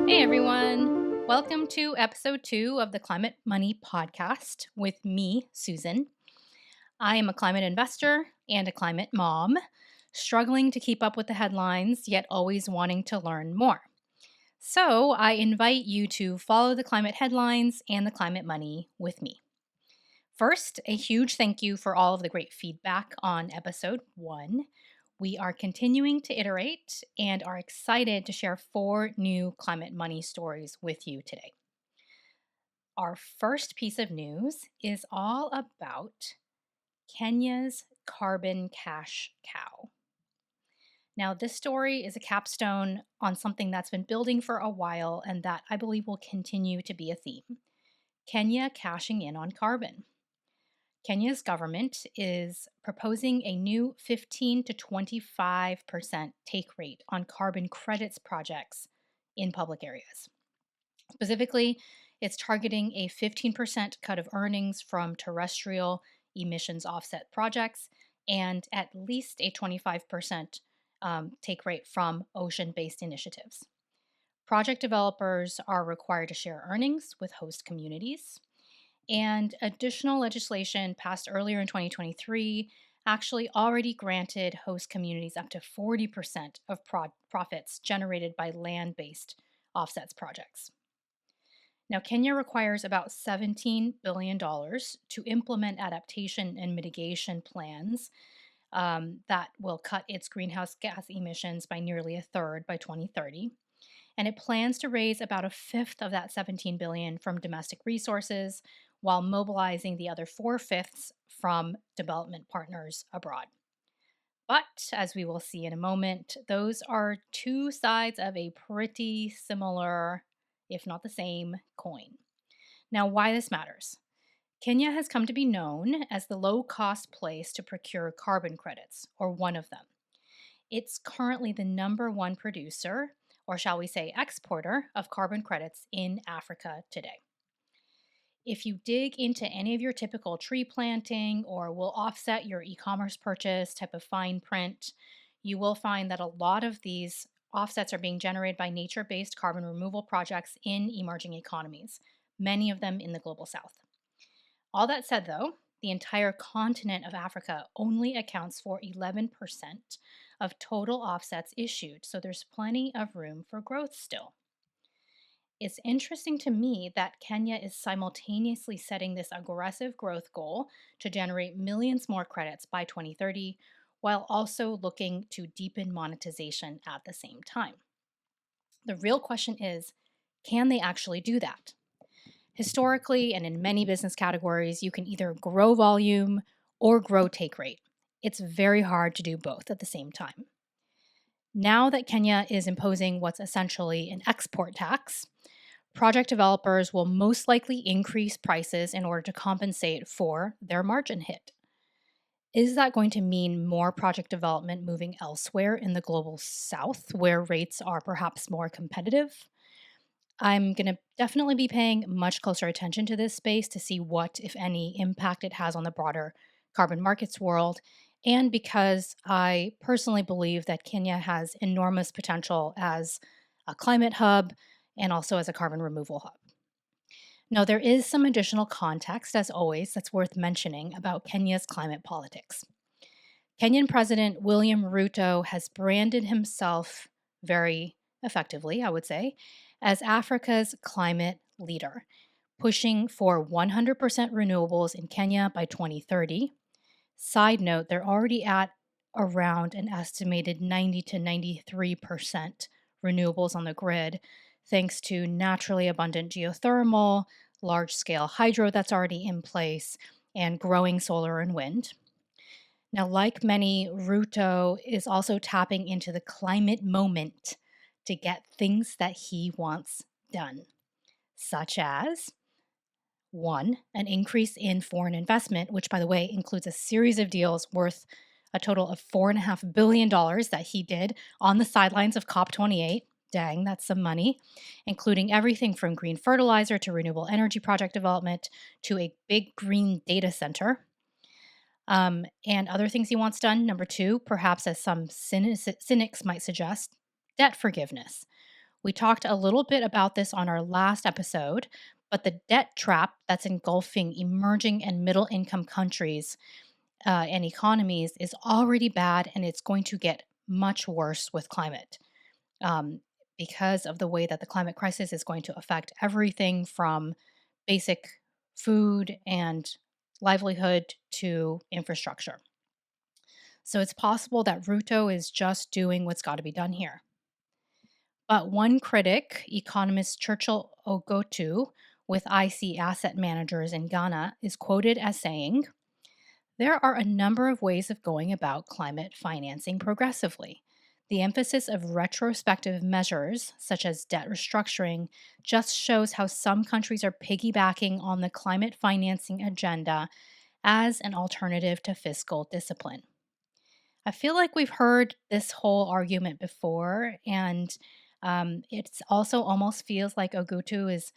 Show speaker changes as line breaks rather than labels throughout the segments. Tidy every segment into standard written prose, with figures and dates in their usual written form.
Hey everyone, welcome to episode 2 of the Climate Money Podcast with me, Susan. I am a climate investor and a climate mom, struggling to keep up with the headlines, yet always wanting to learn more. So I invite you to follow the climate headlines and the climate money with me. First, a huge thank you for all of the great feedback on episode 1. We are continuing to iterate and are excited to share 4 new climate money stories with you today. Our first piece of news is all about Kenya's carbon cash cow. Now, this story is a capstone on something that's been building for a while and that I believe will continue to be a theme: Kenya cashing in on carbon. Kenya's government is proposing a new 15 to 25% take rate on carbon credits projects in public areas. Specifically, it's targeting a 15% cut of earnings from terrestrial emissions offset projects and at least a 25% take rate from ocean based initiatives. Project developers are required to share earnings with host communities. And additional legislation passed earlier in 2023 actually already granted host communities up to 40% of profits generated by land based offsets projects. Now, Kenya requires about $17 billion to implement adaptation and mitigation plans that will cut its greenhouse gas emissions by nearly a third by 2030. And it plans to raise about a fifth of that $17 billion from domestic resources, while mobilizing the other 4/5 from development partners abroad. But as we will see in a moment, those are two sides of a pretty similar, if not the same, coin. Now, why this matters. Kenya has come to be known as the low-cost place to procure carbon credits, or one of them. It's currently the number one producer, or shall we say exporter, of carbon credits in Africa today. If you dig into any of your typical tree planting or will offset your e-commerce purchase type of fine print, you will find that a lot of these offsets are being generated by nature-based carbon removal projects in emerging economies, many of them in the global south. All that said, though, the entire continent of Africa only accounts for 11% of total offsets issued, so there's plenty of room for growth still. It's interesting to me that Kenya is simultaneously setting this aggressive growth goal to generate millions more credits by 2030, while also looking to deepen monetization at the same time. The real question is, can they actually do that? Historically, and in many business categories, you can either grow volume or grow take rate. It's very hard to do both at the same time. Now that Kenya is imposing what's essentially an export tax, project developers will most likely increase prices in order to compensate for their margin hit. Is that going to mean more project development moving elsewhere in the global south, where rates are perhaps more competitive? I'm going to definitely be paying much closer attention to this space to see what, if any, impact it has on the broader carbon markets world, and because I personally believe that Kenya has enormous potential as a climate hub and also as a carbon removal hub. Now, there is some additional context, as always, that's worth mentioning about Kenya's climate politics. Kenyan President William Ruto has branded himself very effectively, I would say, as Africa's climate leader, pushing for 100% renewables in Kenya by 2030. Side note, they're already at around an estimated 90 to 93% renewables on the grid, thanks to naturally abundant geothermal, large-scale hydro that's already in place, and growing solar and wind. Now, like many, Ruto is also tapping into the climate moment to get things that he wants done, such as 1, an increase in foreign investment, which, by the way, includes a series of deals worth a total of $4.5 billion that he did on the sidelines of COP28. Dang, that's some money, including everything from green fertilizer to renewable energy project development to a big green data center. And other things he wants done. 2, perhaps as some cynics might suggest, debt forgiveness, We talked a little bit about this on our last episode, but the debt trap that's engulfing emerging and middle income countries and economies is already bad, and it's going to get much worse with climate um, because of the way that the climate crisis is going to affect everything from basic food and livelihood to infrastructure. So it's possible that Ruto is just doing what's got to be done here. But one critic, economist Churchill Ogotu with IC Asset Managers in Ghana, is quoted as saying, "There are a number of ways of going about climate financing progressively. The emphasis of retrospective measures, such as debt restructuring, just shows how some countries are piggybacking on the climate financing agenda as an alternative to fiscal discipline." I feel like we've heard this whole argument before, and it's also almost feels like Ogutu is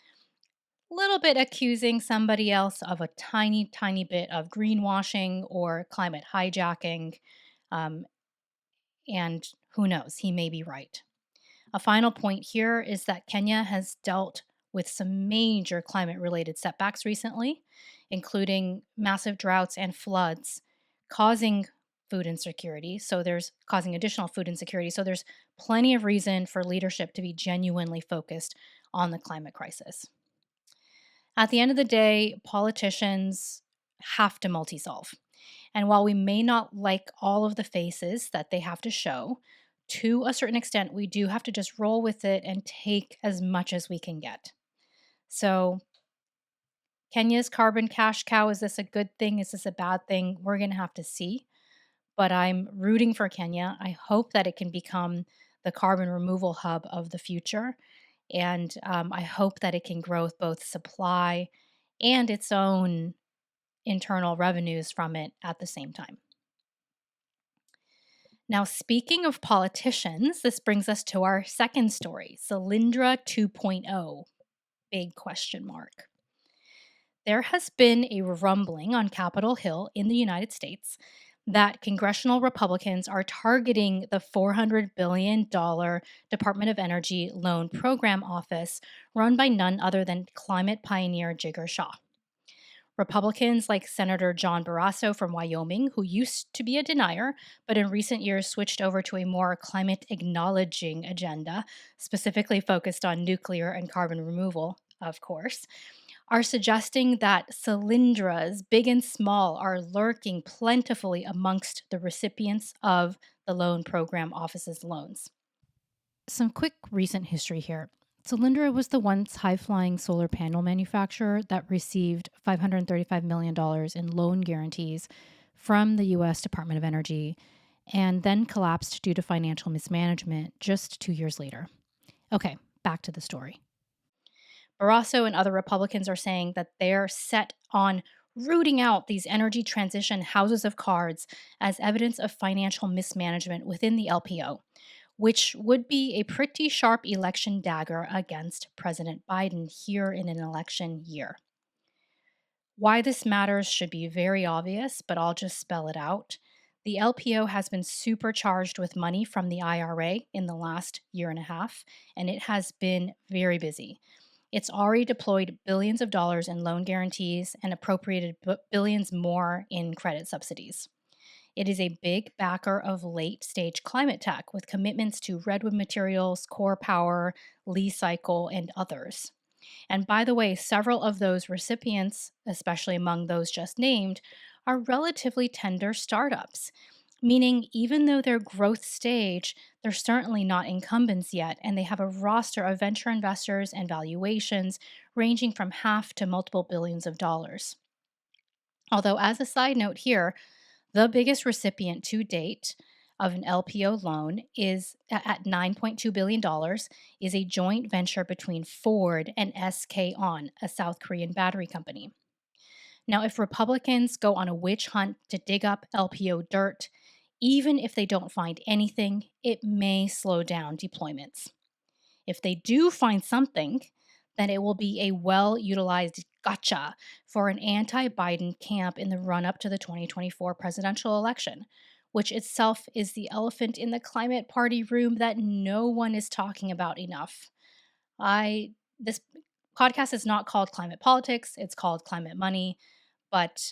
a little bit accusing somebody else of a tiny, tiny bit of greenwashing or climate hijacking. Um, and who knows, he may be right. A final point here is that Kenya has dealt with some major climate related setbacks recently, including massive droughts and floods causing food insecurity. So there's causing additional food insecurity. So there's plenty of reason for leadership to be genuinely focused on the climate crisis. At the end of the day, politicians have to multi solve. And while we may not like all of the faces that they have to show, to a certain extent, we do have to just roll with it and take as much as we can get. So, Kenya's carbon cash cow, is this a good thing? Is this a bad thing? We're going to have to see. But I'm rooting for Kenya. I hope that it can become the carbon removal hub of the future. And I hope that it can grow both supply and its own internal revenues from it at the same time. Now, speaking of politicians, this brings us to our second story, Solyndra 2.0, big question mark. There has been a rumbling on Capitol Hill in the United States that congressional Republicans are targeting the $400 billion Department of Energy Loan Program Office run by none other than climate pioneer Jigar Shah. Republicans like Senator John Barrasso from Wyoming, who used to be a denier, but in recent years switched over to a more climate acknowledging agenda, specifically focused on nuclear and carbon removal, of course, are suggesting that Solyndras, big and small, are lurking plentifully amongst the recipients of the Loan Program Office's loans. Some quick recent history here. Solyndra was the once high-flying solar panel manufacturer that received $535 million in loan guarantees from the U.S. Department of Energy and then collapsed due to financial mismanagement just 2 years later. Okay, back to the story. Barrasso and other Republicans are saying that they're set on rooting out these energy transition houses of cards as evidence of financial mismanagement within the LPO, which would be a pretty sharp election dagger against President Biden here in an election year. Why this matters should be very obvious, but I'll just spell it out. The LPO has been supercharged with money from the IRA in the last year and a half, and it has been very busy. It's already deployed billions of dollars in loan guarantees and appropriated billions more in credit subsidies. It is a big backer of late-stage climate tech with commitments to redwood materials, core power, Lee cycle, and others. And by the way, several of those recipients, especially among those just named, are relatively tender startups, meaning even though they're growth stage, they're certainly not incumbents yet, and they have a roster of venture investors and valuations ranging from half to multiple billions of dollars. Although, as a side note here, the biggest recipient to date of an LPO loan is at $9.2 billion is a joint venture between Ford and SK On, a South Korean battery company. Now, if Republicans go on a witch hunt to dig up LPO dirt, even if they don't find anything, it may slow down deployments. If they do find something, then it will be a well-utilized gotcha for an anti-Biden camp in the run-up to the 2024 presidential election, which itself is the elephant in the climate party room that no one is talking about enough. This podcast is not called Climate Politics, it's called Climate Money, but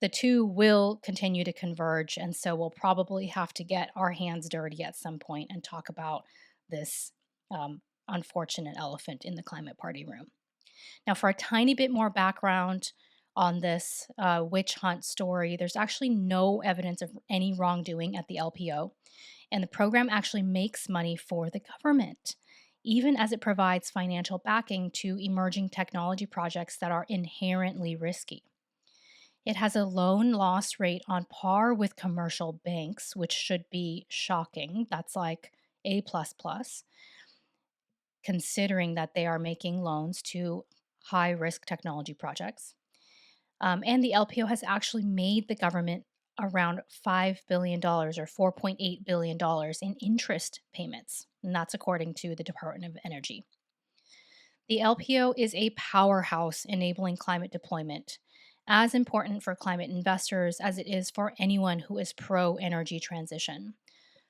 the two will continue to converge, and so we'll probably have to get our hands dirty at some point and talk about this unfortunate elephant in the climate party room. Now, for a tiny bit more background on this witch hunt story, there's actually no evidence of any wrongdoing at the LPO, and the program actually makes money for the government, even as it provides financial backing to emerging technology projects that are inherently risky. It has a loan loss rate on par with commercial banks, which should be shocking. That's like A++, considering that they are making loans to high risk technology projects. And the LPO has actually made the government around $5 billion or $4.8 billion in interest payments. And that's according to the Department of Energy. The LPO is a powerhouse enabling climate deployment, as important for climate investors as it is for anyone who is pro energy transition.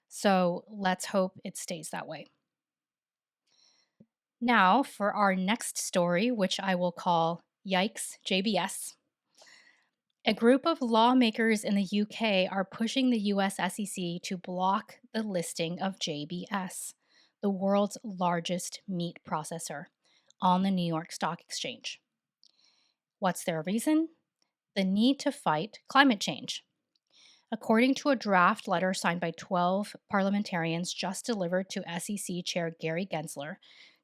So let's hope it stays that way. Now, for our next story, which I will call Yikes, JBS. A group of lawmakers in the UK are pushing the US SEC to block the listing of JBS, the world's largest meat processor, on the New York Stock Exchange. What's their reason? The need to fight climate change. According to a draft letter signed by 12 parliamentarians just delivered to SEC Chair Gary Gensler,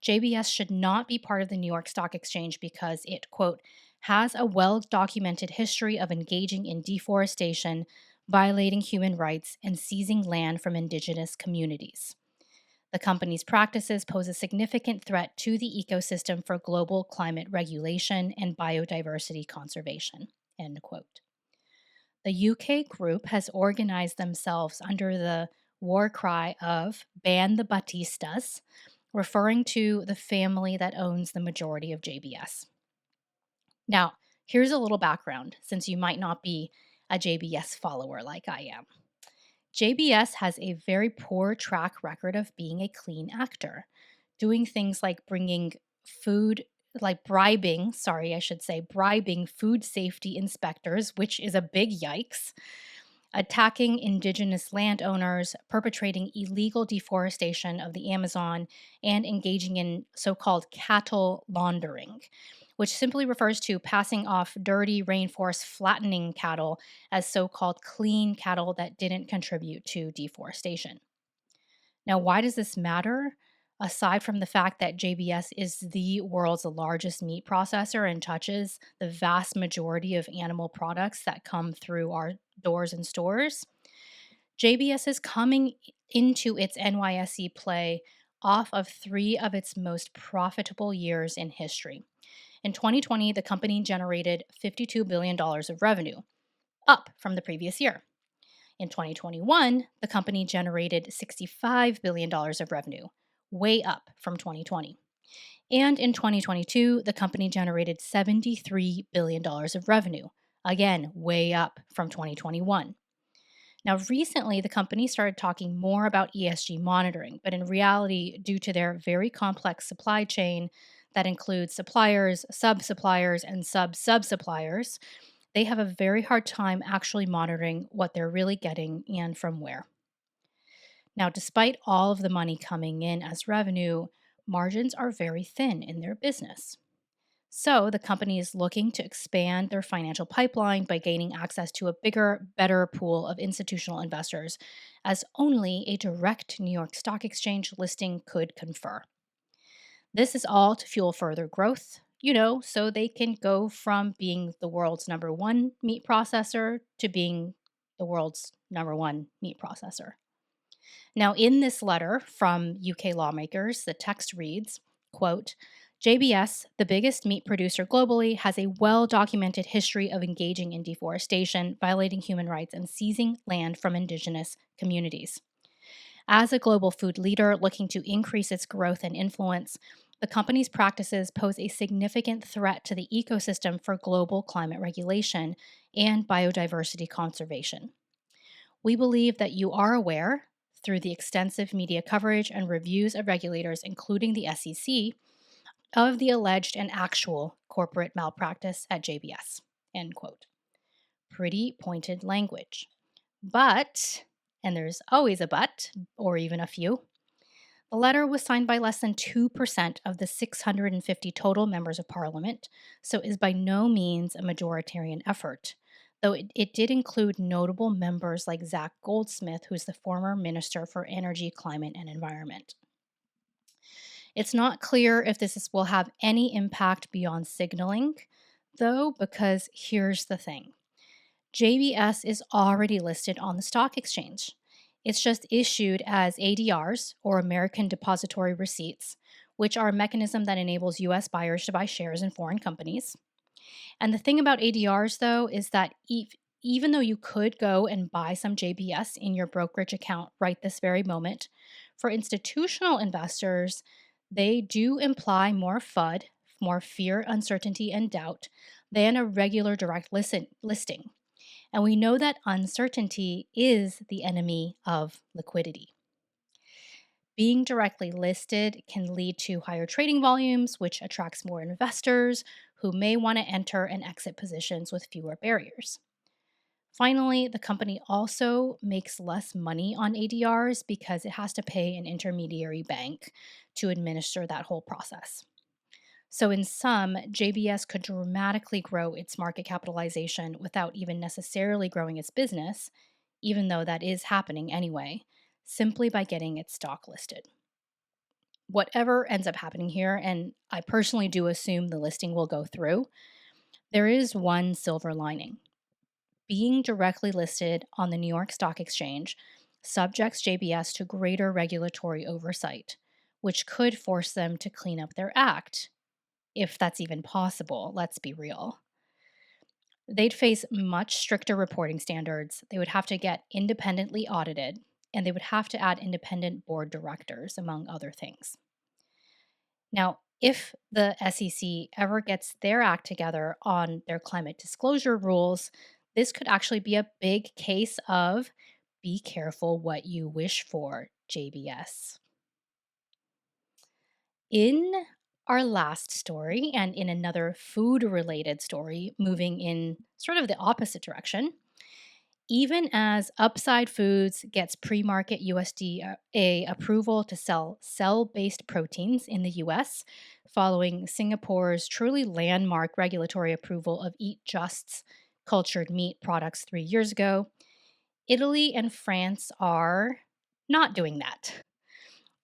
JBS should not be part of the New York Stock Exchange because it, quote, has a well-documented history of engaging in deforestation, violating human rights, and seizing land from indigenous communities. The company's practices pose a significant threat to the ecosystem for global climate regulation and biodiversity conservation, end quote. The UK group has organized themselves under the war cry of Ban the Batistas, referring to the family that owns the majority of JBS. Now, here's a little background, since you might not be a JBS follower like I am. JBS has a very poor track record of being a clean actor, doing things like bribing food safety inspectors, which is a big yikes, attacking indigenous landowners, perpetrating illegal deforestation of the Amazon, and engaging in so-called cattle laundering, which simply refers to passing off dirty rainforest flattening cattle as so-called clean cattle that didn't contribute to deforestation. Now, why does this matter? Aside from the fact that JBS is the world's largest meat processor and touches the vast majority of animal products that come through our doors and stores, JBS is coming into its NYSE play off of 3 of its most profitable years in history. In 2020, the company generated $52 billion of revenue, up from the previous year. In 2021, the company generated $65 billion of revenue, way up from 2020. And in 2022, the company generated $73 billion of revenue, again, way up from 2021. Now, recently, the company started talking more about ESG monitoring, but in reality, due to their very complex supply chain that includes suppliers, sub-suppliers, and sub-sub-suppliers, they have a very hard time actually monitoring what they're really getting and from where. Now, despite all of the money coming in as revenue, margins are very thin in their business. So the company is looking to expand their financial pipeline by gaining access to a bigger, better pool of institutional investors, as only a direct New York Stock Exchange listing could confer. This is all to fuel further growth, so they can go from being the world's number 1 meat processor to being the world's number 1 meat processor. Now, in this letter from UK lawmakers, the text reads, quote, JBS, the biggest meat producer globally, has a well-documented history of engaging in deforestation, violating human rights, and seizing land from indigenous communities. As a global food leader looking to increase its growth and influence, the company's practices pose a significant threat to the ecosystem for global climate regulation and biodiversity conservation. We believe that you are aware, through the extensive media coverage and reviews of regulators, including the SEC, of the alleged and actual corporate malpractice at JBS. End quote. Pretty pointed language. But, and there's always a but, or even a few, the letter was signed by less than 2% of the 650 total members of parliament, so is by no means a majoritarian effort, though it did include notable members like Zach Goldsmith, who's the former Minister for Energy, Climate, and Environment. It's not clear if will have any impact beyond signaling, though, because here's the thing. JBS is already listed on the stock exchange. It's just issued as ADRs, or American Depository Receipts, which are a mechanism that enables US buyers to buy shares in foreign companies. And the thing about ADRs, though, is that even though you could go and buy some JBS in your brokerage account right this very moment, for institutional investors, they do imply more FUD, more fear, uncertainty, and doubt than a regular direct listing. And we know that uncertainty is the enemy of liquidity. Being directly listed can lead to higher trading volumes, which attracts more investors who may want to enter and exit positions with fewer barriers. Finally, the company also makes less money on ADRs because it has to pay an intermediary bank to administer that whole process. So in sum, JBS could dramatically grow its market capitalization without even necessarily growing its business, even though that is happening anyway, simply by getting its stock listed. Whatever ends up happening here, and I personally do assume the listing will go through, there is one silver lining. Being directly listed on the New York Stock Exchange subjects JBS to greater regulatory oversight, which could force them to clean up their act. If that's even possible, let's be real. They'd face much stricter reporting standards, they would have to get independently audited, and they would have to add independent board directors, among other things. Now, if the SEC ever gets their act together on their climate disclosure rules, this could actually be a big case of be careful what you wish for, JBS. In our last story, and in another food-related story, moving in sort of the opposite direction, even as Upside Foods gets pre-market USDA approval to sell cell-based proteins in the US, following Singapore's truly landmark regulatory approval of Eat Just's cultured meat products 3 years ago, Italy and France are not doing that.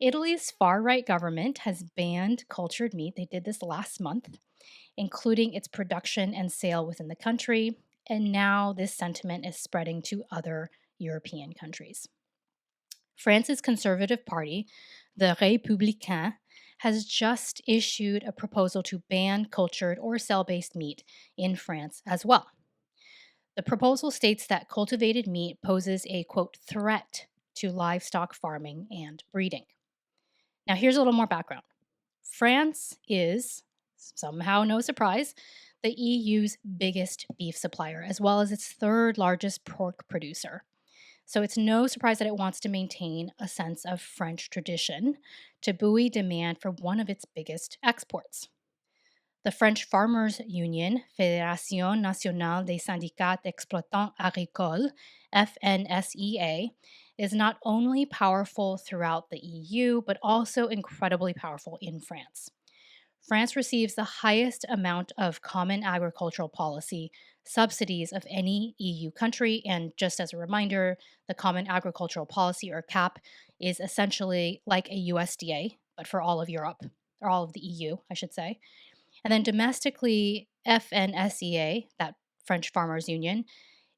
Italy's far-right government has banned cultured meat. They did this last month, including its production and sale within the country, and now this sentiment is spreading to other European countries. France's Conservative Party, the Républicains, has just issued a proposal to ban cultured or cell-based meat in France as well. The proposal states that cultivated meat poses a, quote, threat to livestock farming and breeding. Now, here's a little more background. France is, somehow no surprise, the EU's biggest beef supplier, as well as its third largest pork producer. So it's no surprise that it wants to maintain a sense of French tradition to buoy demand for one of its biggest exports. The French Farmers Union, Fédération Nationale des Syndicats d'Exploitants Agricoles, FNSEA, is not only powerful throughout the EU, but also incredibly powerful in France. France receives the highest amount of Common Agricultural Policy subsidies of any EU country, and just as a reminder, the Common Agricultural Policy, or CAP, is essentially like a USDA, but for all of Europe, or all of the EU, I should say. And then domestically, FNSEA, that French Farmers Union,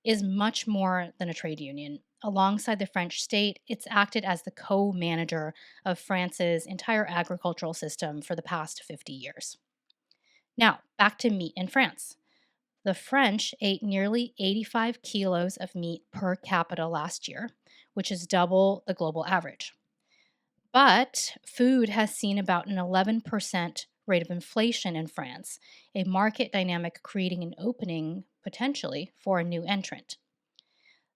is much more than a trade union. Alongside the French state, it's acted as the co-manager of France's entire agricultural system for the past 50 years. Now, back to meat in France. The French ate nearly 85 kilos of meat per capita last year, which is double the global average. But food has seen about an 11% rate of inflation in France, a market dynamic creating an opening, potentially, for a new entrant.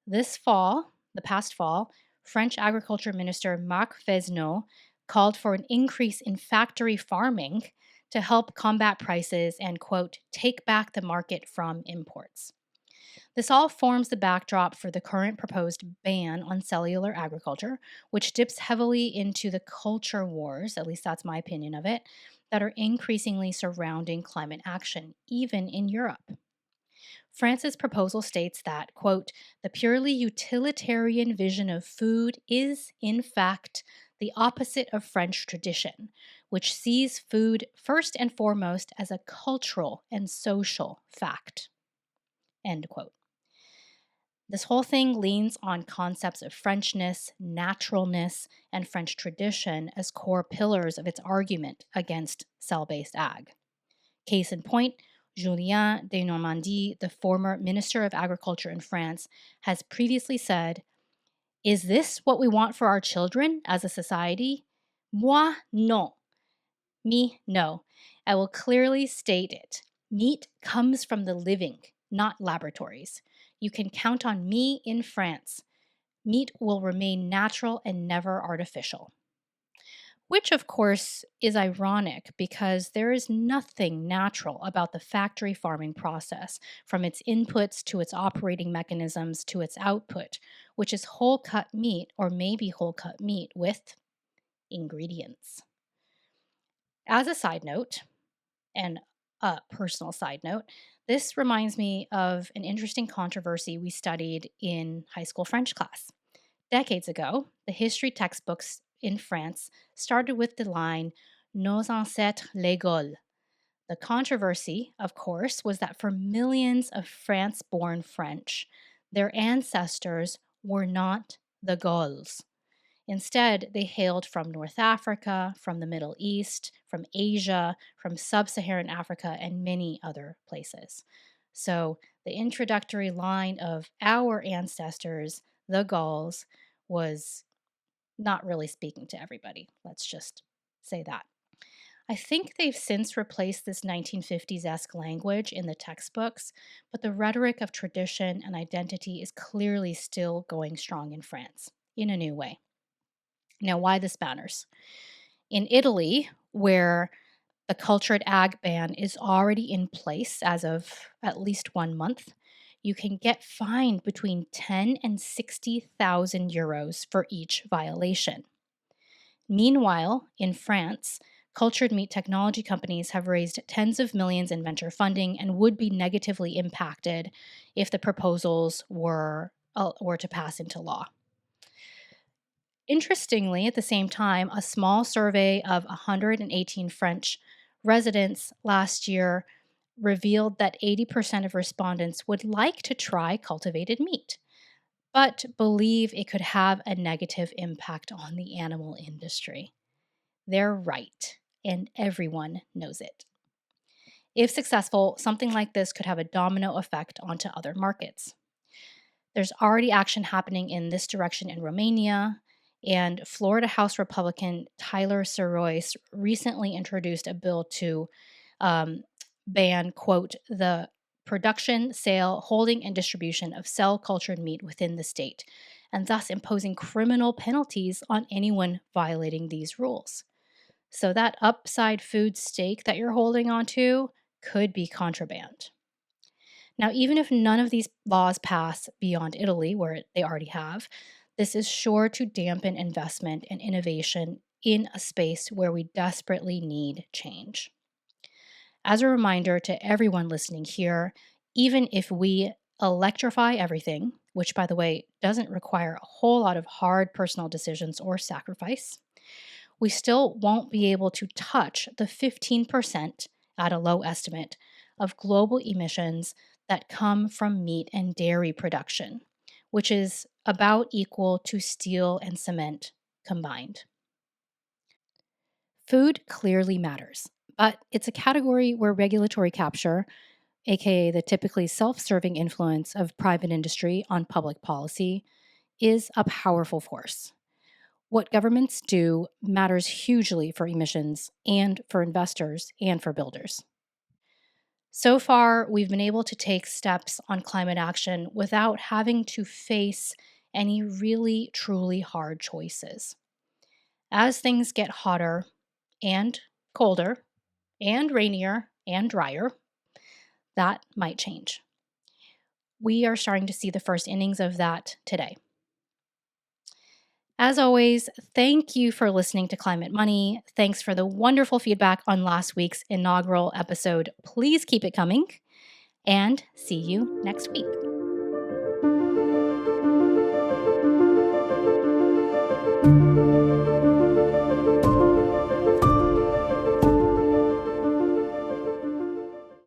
This fall, the past fall, French Agriculture Minister Marc Fesneau called for an increase in factory farming to help combat prices and, quote, take back the market from imports. This all forms the backdrop for the current proposed ban on cellular agriculture, which dips heavily into the culture wars, at least that's my opinion of it, that are increasingly surrounding climate action, even in Europe. France's proposal states that, quote, the purely utilitarian vision of food is, in fact, the opposite of French tradition, which sees food first and foremost as a cultural and social fact, end quote. This whole thing leans on concepts of Frenchness, naturalness, and French tradition as core pillars of its argument against cell-based ag. Case in point, Julien de Normandie, the former Minister of Agriculture in France, has previously said, is this what we want for our children as a society? Moi, non. Me, no. I will clearly state it. Meat comes from the living, not laboratories. You can count on me in France. Meat will remain natural and never artificial. Which, of course, is ironic because there is nothing natural about the factory farming process, from its inputs to its operating mechanisms to its output, which is whole cut meat or maybe whole cut meat with ingredients. As a side note, and a personal side note, this reminds me of an interesting controversy we studied in high school French class. Decades ago, the history textbooks in France started with the line, Nos ancêtres les Gauls. The controversy, of course, was that for millions of France-born French, their ancestors were not the Gauls. Instead, they hailed from North Africa, from the Middle East, from Asia, from sub-Saharan Africa, and many other places. So the introductory line of our ancestors, the Gauls, was not really speaking to everybody. Let's just say that. I think they've since replaced this 1950s-esque language in the textbooks, but the rhetoric of tradition and identity is clearly still going strong in France, in a new way. Now, why this matters? In Italy, where the cultured ag ban is already in place as of at least 1 month, you can get fined between 10 and 60,000 euros for each violation. Meanwhile, in France, cultured meat technology companies have raised tens of millions in venture funding and would be negatively impacted if the proposals were to pass into law. Interestingly, at the same time, a small survey of 118 French residents last year revealed that 80% of respondents would like to try cultivated meat, but believe it could have a negative impact on the animal industry. They're right, and everyone knows it. If successful, something like this could have a domino effect onto other markets. There's already action happening in this direction in Romania, and Florida House Republican Tyler Surois recently introduced a bill to ban, quote, the production, sale, holding, and distribution of cell-cultured meat within the state, and thus imposing criminal penalties on anyone violating these rules. So that upside food steak that you're holding onto could be contraband. Now, even if none of these laws pass beyond Italy, where they already have, this is sure to dampen investment and innovation in a space where we desperately need change. As a reminder to everyone listening here, even if we electrify everything, which, by the way, doesn't require a whole lot of hard personal decisions or sacrifice, we still won't be able to touch the 15% at a low estimate of global emissions that come from meat and dairy production, which is about equal to steel and cement combined. Food clearly matters, but it's a category where regulatory capture, aka the typically self-serving influence of private industry on public policy, is a powerful force. What governments do matters hugely for emissions and for investors and for builders. So far, we've been able to take steps on climate action without having to face any really, truly hard choices. As things get hotter and colder and rainier and drier, that might change. We are starting to see the first innings of that today. As always, thank you for listening to Climate Money. Thanks for the wonderful feedback on last week's inaugural episode. Please keep it coming, and see you next week.